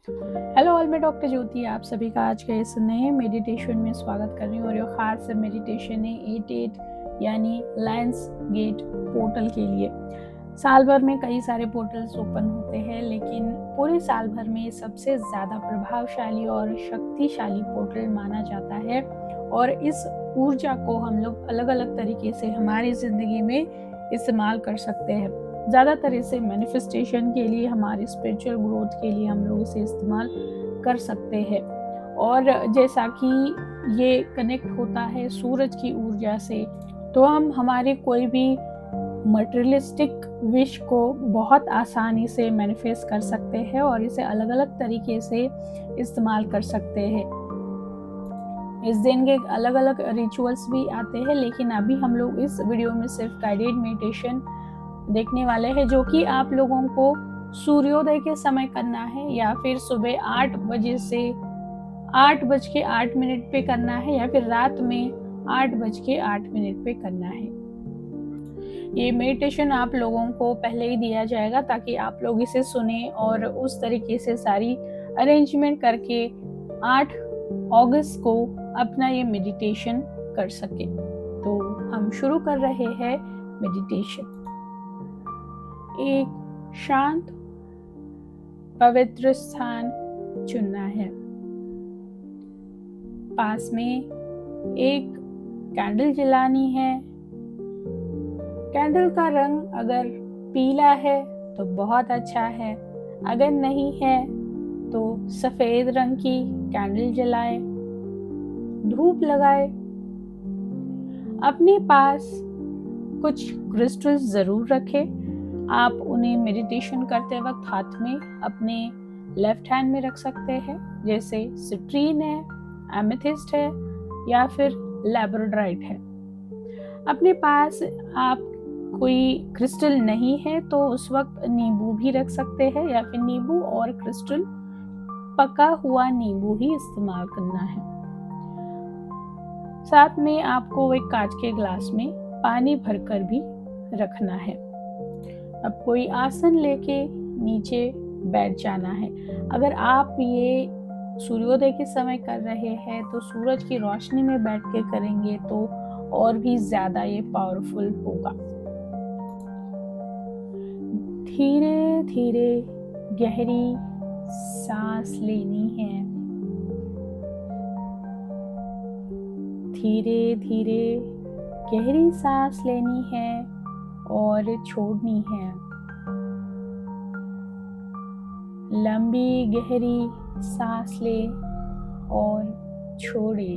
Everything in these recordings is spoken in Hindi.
हेलो ऑल, मैं डॉक्टर ज्योति आप सभी का आज के इस नए मेडिटेशन में स्वागत कर रही हूँ। और ये खास मेडिटेशन है 88 यानी लायंस गेट पोर्टल के लिए। साल भर में कई सारे पोर्टल्स ओपन होते हैं, लेकिन पूरे साल भर में सबसे ज़्यादा प्रभावशाली और शक्तिशाली पोर्टल माना जाता है। और इस ऊर्जा को हम लोग अलग अलग तरीके से हमारी ज़िंदगी में इस्तेमाल कर सकते हैं। ज़्यादातर इसे मैनिफेस्टेशन के लिए, हमारी स्पिरिचुअल ग्रोथ के लिए हम लोग इसे इस्तेमाल कर सकते हैं। और जैसा कि ये कनेक्ट होता है सूरज की ऊर्जा से, तो हम हमारे कोई भी मटेरियलिस्टिक विश को बहुत आसानी से मैनिफेस्ट कर सकते हैं और इसे अलग अलग तरीके से इस्तेमाल कर सकते हैं। इस दिन के अलग अलग रिचुअल्स भी आते हैं, लेकिन अभी हम लोग इस वीडियो में सिर्फ गाइडेड मेडिटेशन देखने वाले हैं, जो कि आप लोगों को सूर्योदय के समय करना है, या फिर सुबह 8 बजे से 8:08 पे करना है, या फिर रात में 8:08 पे करना है। ये मेडिटेशन आप लोगों को पहले ही दिया जाएगा ताकि आप लोग इसे सुने और उस तरीके से सारी अरेंजमेंट करके 8 अगस्त को अपना ये मेडिटेशन कर सके। तो हम शुरू कर रहे हैं मेडिटेशन। एक शांत पवित्र स्थान चुनना है। पास में एक कैंडल जलानी है। कैंडल का रंग अगर पीला है तो बहुत अच्छा है, अगर नहीं है तो सफेद रंग की कैंडल जलाए, धूप लगाए। अपने पास कुछ क्रिस्टल्स जरूर रखें। आप उन्हें मेडिटेशन करते वक्त हाथ में अपने लेफ्ट हैंड में रख सकते हैं, जैसे सिट्रीन है, एमेथिस्ट है, या फिर लैब्राडोराइट है। अपने पास आप कोई क्रिस्टल नहीं है तो उस वक्त नींबू भी रख सकते हैं, या फिर नींबू और क्रिस्टल पका हुआ नींबू ही इस्तेमाल करना है। साथ में आपको एक कांच के ग्लास में पानी भरकर भी रखना है। अब कोई आसन लेके नीचे बैठ जाना है। अगर आप ये सूर्योदय के समय कर रहे हैं तो सूरज की रोशनी में बैठ के करेंगे तो और भी ज्यादा ये पावरफुल होगा। धीरे धीरे गहरी सांस लेनी है। धीरे धीरे गहरी सांस लेनी है और छोड़नी है। लंबी गहरी सांस ले और छोड़े।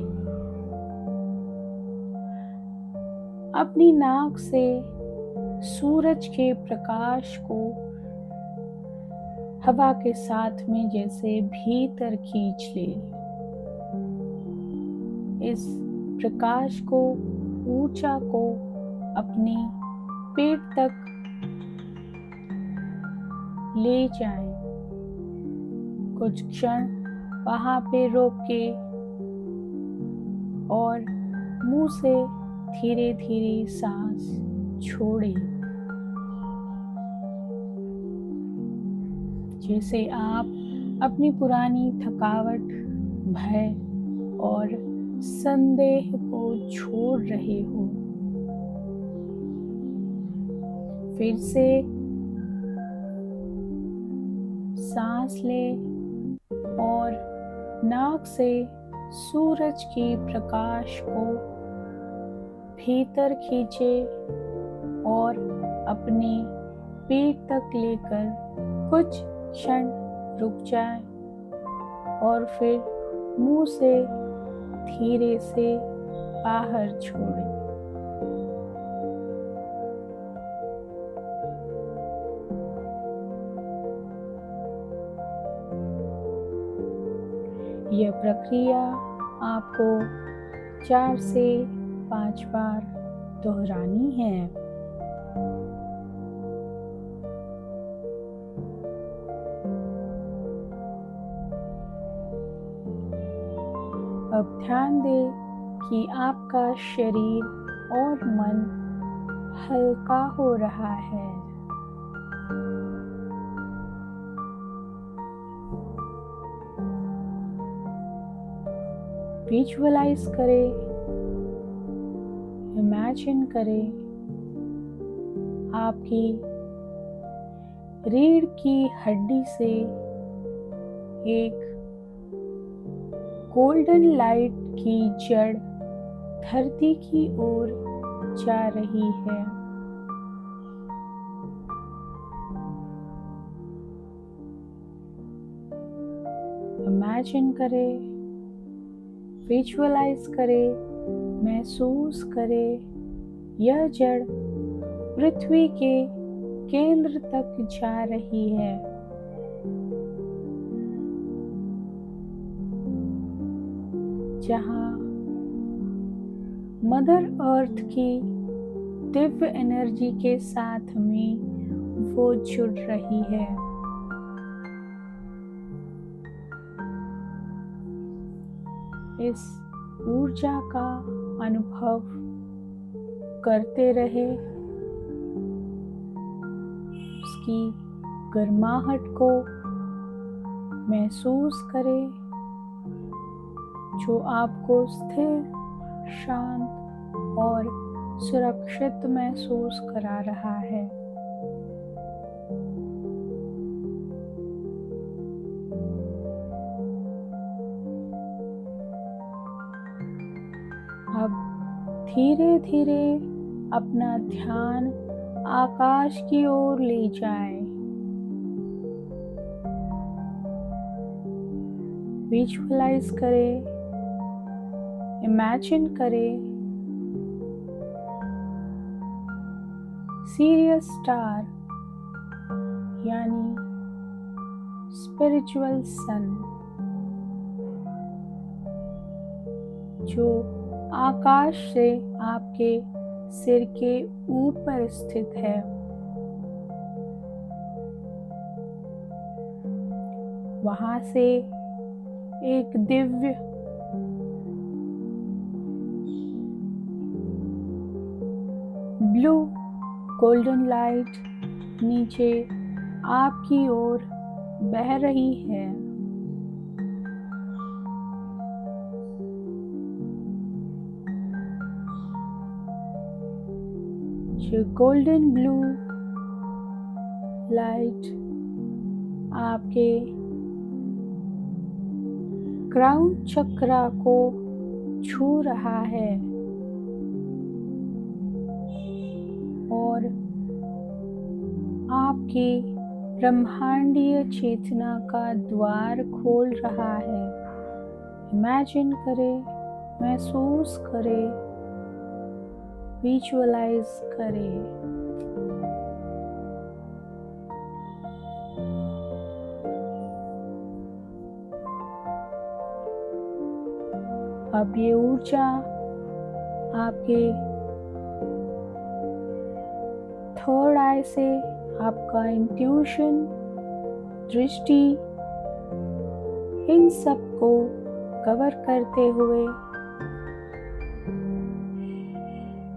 अपनी नाक से सूरज के प्रकाश को हवा के साथ में जैसे भीतर खींच ले। इस प्रकाश को, ऊर्जा को अपने पेट तक ले जाए। कुछ क्षण वहां पे रोक के और मुंह से धीरे धीरे सांस छोड़े, जैसे आप अपनी पुरानी थकावट, भय और संदेह को छोड़ रहे हो। फिर से सांस ले और नाक से सूरज के प्रकाश को भीतर खींचे और अपने पेट तक लेकर कुछ क्षण रुक जाए और फिर मुंह से धीरे से बाहर छोड़े। यह प्रक्रिया आपको 4 से 5 बार दोहरानी है। अब ध्यान दें कि आपका शरीर और मन हल्का हो रहा है। विजुअलाइज करें, इमेजिन करें आपकी रीढ़ की हड्डी से एक गोल्डन लाइट की जड़ धरती की ओर जा रही है। इमेजिन करें, विजुअलाइज करें, महसूस करें यह जड़ पृथ्वी के केंद्र तक जा रही है। जहाँ मदर अर्थ की दिव्य एनर्जी के साथ में वो जुड़ रही है। इस ऊर्जा का अनुभव करते रहे, उसकी गर्माहट को महसूस करें जो आपको स्थिर, शांत और सुरक्षित महसूस करा रहा है। अब धीरे धीरे अपना ध्यान आकाश की ओर ले जाएं। विजुअलाइज करें, इमेजिन करें सीरियस स्टार यानी स्पिरिचुअल सन जो आकाश से आपके सिर के ऊपर स्थित है। वहां से एक दिव्य ब्लू गोल्डन लाइट नीचे आपकी ओर बह रही है। जो गोल्डन ब्लू लाइट आपके क्राउन चक्रा को छू रहा है और आपकी ब्रह्मांडीय चेतना का द्वार खोल रहा है। इमेजिन करें, महसूस करें, विजुअलाइज करें। अब ये ऊर्जा आपके थर्ड आई से आपका इंट्यूशन, दृष्टि, इन सब को कवर करते हुए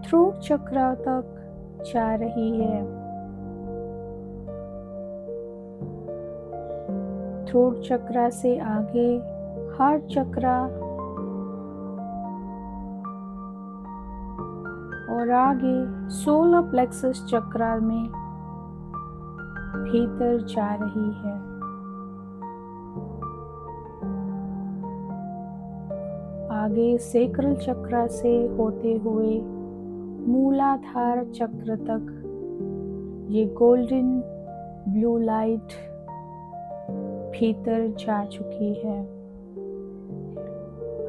थ्रोट चक्र तक जा रही है। थ्रोट चक्र से आगे हार्ट चक्र और आगे सोलर प्लेक्सस चक्र में भीतर जा रही है। आगे सेक्रल चक्र से होते हुए मूलाधार चक्र तक ये गोल्डन ब्लू लाइट भीतर जा चुकी है।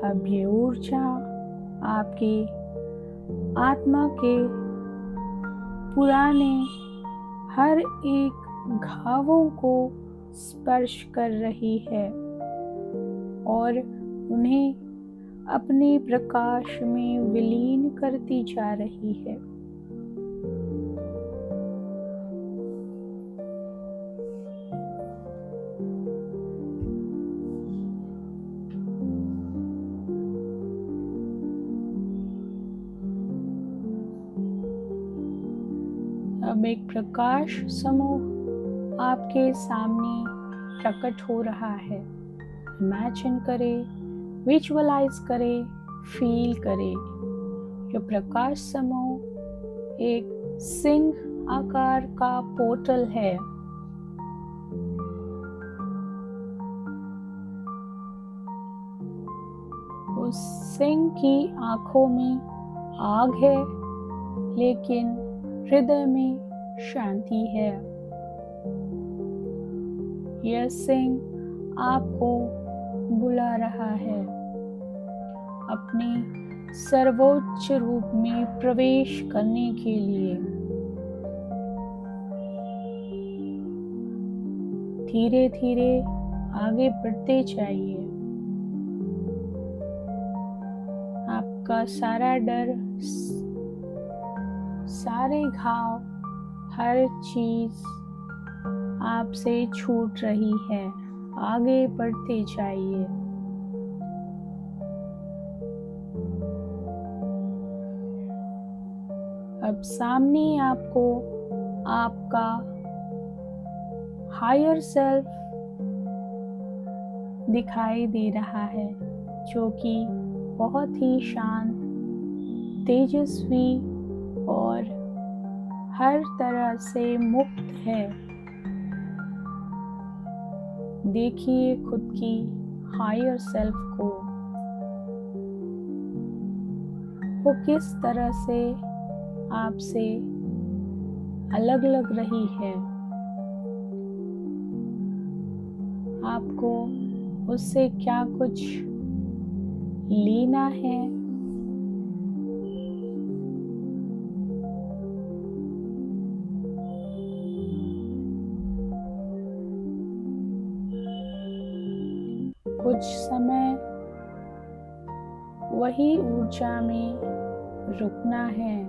अब ये ऊर्जा आपकी आत्मा के पुराने हर एक घावों को स्पर्श कर रही है और उन्हें अपने प्रकाश में विलीन करती जा रही है। अब एक प्रकाश समूह आपके सामने प्रकट हो रहा है। इमेजिन करें, विजुअलाइज करें, फील करें। जो प्रकाश समूह एक सिंह आकार का पोर्टल है। उस सिंह की आंखों में आग है, लेकिन हृदय में शांति है। यह सिंह आपको बुला रहा है अपने सर्वोच्च रूप में प्रवेश करने के लिए। धीरे धीरे आगे बढ़ते जाइए। आपका सारा डर, सारे घाव, हर चीज आपसे छूट रही है। आगे बढ़ते जाइए। अब सामने आपको आपका हायर सेल्फ दिखाई दे रहा है, जो कि बहुत ही शांत, तेजस्वी और हर तरह से मुक्त है। देखिए खुद की हायर सेल्फ को, वो किस तरह से आपसे अलग लग रही है। आपको उससे क्या कुछ लेना है? कुछ समय वही ऊर्जा में रुकना है।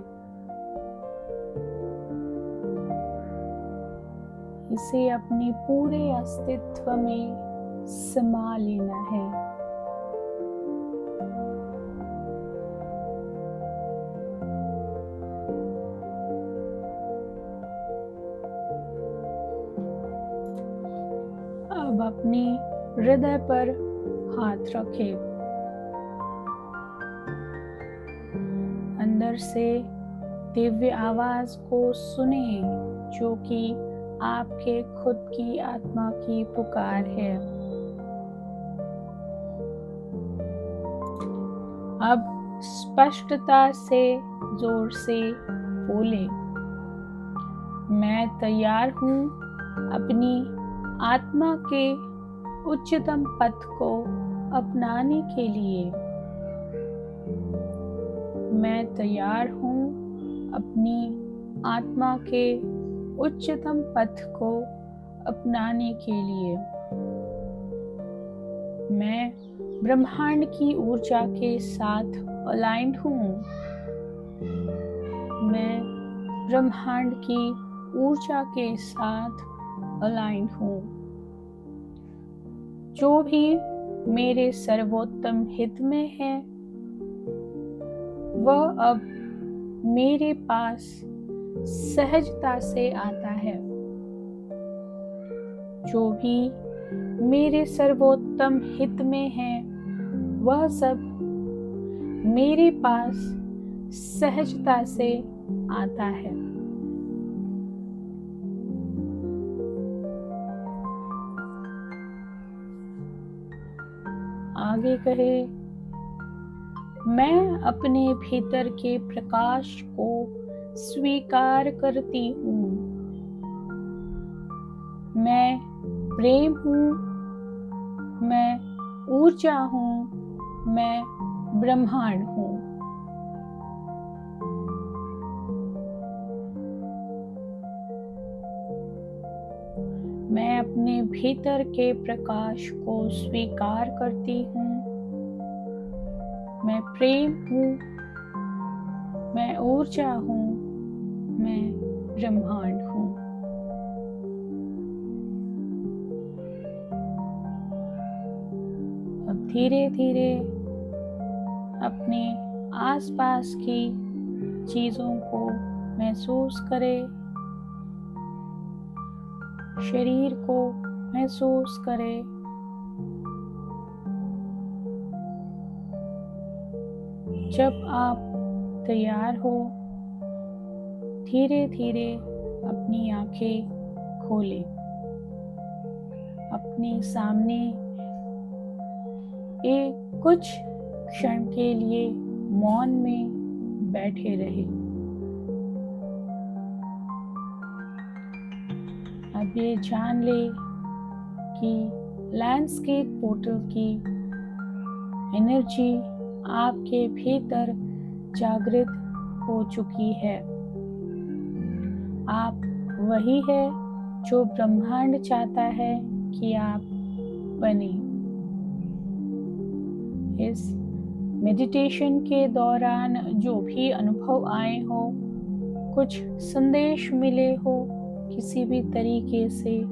इसे अपने पूरे अस्तित्व में समा लेना है। अब अपने हृदय पर हाथ रखें। अंदर से दिव्य आवाज को सुने, जो कि आपके खुद की आत्मा की पुकार है। अब स्पष्टता से जोर से बोले, मैं तैयार हूँ अपनी आत्मा के उच्चतम पथ को अपनाने के लिए। मैं तैयार हूँ अपनी आत्मा के उच्चतम पथ को अपनाने के लिए। मैं ब्रह्मांड की ऊर्जा के साथ अलाइंड हूँ। मैं ब्रह्मांड की ऊर्जा के साथ अलाइंड हूँ। जो भी मेरे सर्वोत्तम हित में है, वह अब मेरे पास सहजता से आता है। जो भी मेरे सर्वोत्तम हित में है, वह सब मेरे पास सहजता से आता है। आगे कहे, मैं अपने भीतर के प्रकाश को स्वीकार करती हूँ। मैं प्रेम हूँ, मैं ऊर्जा हूँ, मैं ब्रह्मांड हूँ। मैं अपने भीतर के प्रकाश को स्वीकार करती हूँ। मैं प्रेम हूँ, मैं ऊर्जा हूँ, मैं ब्रह्मांड हूँ। अब धीरे धीरे अपने आसपास की चीजों को महसूस करें। शरीर को महसूस करें। जब आप तैयार हो, धीरे धीरे अपनी आंखें खोलें। अपने सामने एक कुछ क्षण के लिए मौन में बैठे रहे। अब ये जान ले कि लैंड्सकेप पोर्टल की एनर्जी आपके भीतर जागृत हो चुकी है। आप वही है जो ब्रह्मांड चाहता है कि आप बने। इस मेडिटेशन के दौरान जो भी अनुभव आए हो, कुछ संदेश मिले हो, किसी भी तरीके से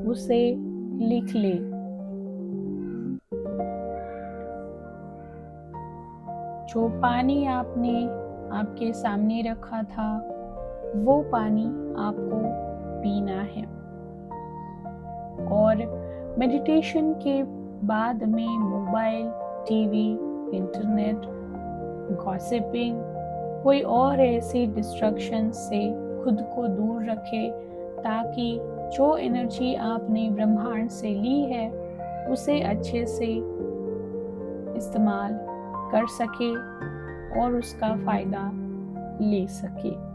उसे लिख ले। जो पानी आपने आपके सामने रखा था, वो पानी आपको पीना है। और मेडिटेशन के बाद में मोबाइल, टीवी, इंटरनेट, गॉसिपिंग, कोई और ऐसी डिस्ट्रैक्शन से खुद को दूर रखें, ताकि जो एनर्जी आपने ब्रह्मांड से ली है उसे अच्छे से इस्तेमाल कर सके और उसका फ़ायदा ले सके।